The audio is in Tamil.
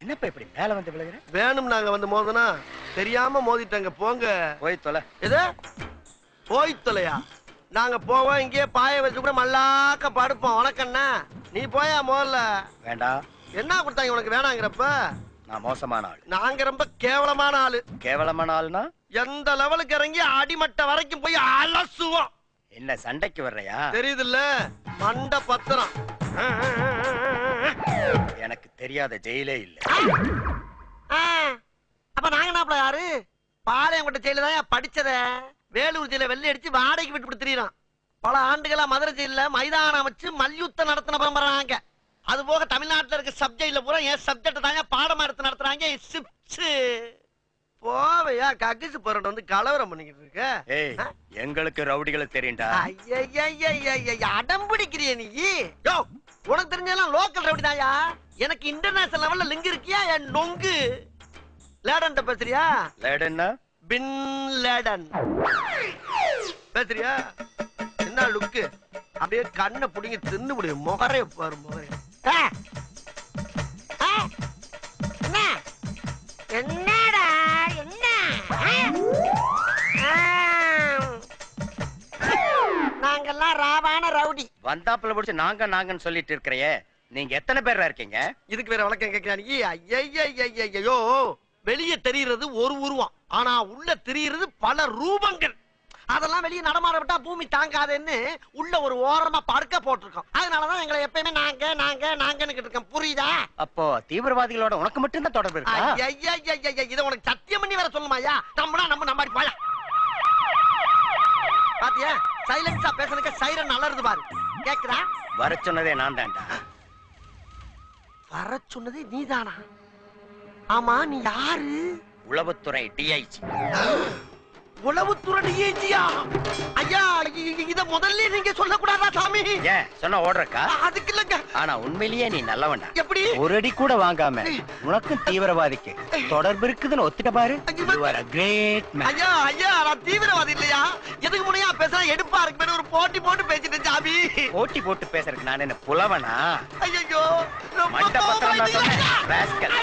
என்னப்பா இப்படி மேல வந்து விழுகிற? வேணும் நாங்க வந்து மோதனா தெரியாம மோதிட்டாங்க. போங்க போய் தொலை. எது போய் தொலையா? நாங்க போவோம், இங்கே பாய வச்சு கூட மல்லாக்க படுப்போம். உனக்கண்ணா நீ போயா முதல்ல. வேண்டாம். என்ன கொடுத்தாங்க உனக்கு வேணாங்கிறப்ப? நான் மோசமான ஆள். நாங்க ரொம்ப கேவலமான ஆளு. கேவலமான ஆள்னா எந்த லெவலுக்கு இறங்கி அடிமட்ட வரைக்கும் போய் அலசுவோம். என்ன சண்டைக்கு வர்றையா? தெரியுதுல்ல, மண்ட பத்திரம். எனக்கு தெரியாத ஜெயிலே இல்ல. அப்ப நாங்க நாப்பல யாரு? பாளையங்கோட்டை ஜெயில தான் படிச்சத. வேலூர் ஜெயில வெள்ளை அடிச்சு வாடகைக்கு விட்டு கொடுத்துறான். பல ஆண்டுகளா மதுரை ஜெயில மைதானம் வச்சு மல்யுத்தம் நடத்தின பரம்பராங்க. அது போக தமிழ்நாட்டில் இருக்க சப்ஜெக்ட்ல பூரா என் சப்ஜெக்ட் தாங்க பாடமா எடுத்து நடத்துறாங்க. போவையா கக்கிசு போறட்ட வந்து கலவரம் பண்ணிக்கிட்டு இருக்க? எங்களுக்கு ரவுடிகளை தெரியும்டா. அடம் பிடிக்கிறிய நீ? யோ, உனக்கு தெரிஞ்சதெல்லாம் லோக்கல் ரவுடி தாயா. எனக்கு இன்டர்நேஷனல் லெவல்ல லிங்க் இருக்கியா? என் நொங்கு லேடன் பேசுறியா? லேடன்னா பின் லேடன் பேசுறியா? என்ன லுக்கு? அப்படியே கண்ணை புடிங்கி தின்னு முடியும். முகரே பாரு, முகரே. என்னடா என்ன? நாங்கெல்லாம் ராவான ரவுடி. வந்தாப்புல பிடிச்சு நாங்கன்னு சொல்லிட்டு இருக்கிறையே, நீங்க எத்தனை பேர் இருக்கீங்க? இதுக்கு வேற வழக்கம் கேட்கிறாங்க. ஐயோ, வெளியே தெரிகிறது ஒரு உருவம், ஆனா உள்ள தெரிகிறது பல ரூபங்கள். அதெல்லாம் வெளியே நடமாட விட்டா பூமி தாங்காதுன்னு உள்ள ஒரு ஓரமா படுக்க போட்டிருக்கோம். அதனாலதான் எங்களை எப்பயுமே நாங்கன்னு இருக்கோம். புரியுதா? அப்போ தீவிரவாதிகளோட உனக்கு மட்டும் தான் தொடர்பு இருக்கா? இதை உனக்கு சத்தியம் பண்ணி வேற சொல்லுமாயா? நம்பாடி பாயா. பாத்தியா, சைலன்ஸா பேசுறதுக்கு சைரன் அலறுது பாரு. கேக்குதா? வர சொன்னதே நான் தான்டா. வர சொன்னதே நீதானா? ஆமா, நீ யாரு? உளவுத்துறை டிஐஜி. உளவுத்துறை டிஐஜியா? ஐயா, இத முதல்ல நீங்க சொல்லக்கூடாதா சாமி? ஏன் சொன்ன ஓடுறக்கா? அதுக்கு இல்லங்க. ஆனா உண்மையிலேயே நீ நல்லவன்டா. எப்படி? ஒரு அடி கூட வாங்காம உனக்கும் தீவிரவாதிக்கு தொடர்பு இருக்குதுன்னு ஒத்துட்ட பாரு. You are a great man. ஐயா, நான் தீவிரவாதி இல்லையா? எதுக்கு முனையா பேசுறா? எடுப்பா இருக்கு ஒரு போட்டி போட்டு பேசிட்டு சாமி. போட்டி போட்டு பேசுறதுக்கு நான் என்ன புலவனா? ஐயோ, மண்ட பத்திரம் நான் சொன்னேன். ராஸ்கல்.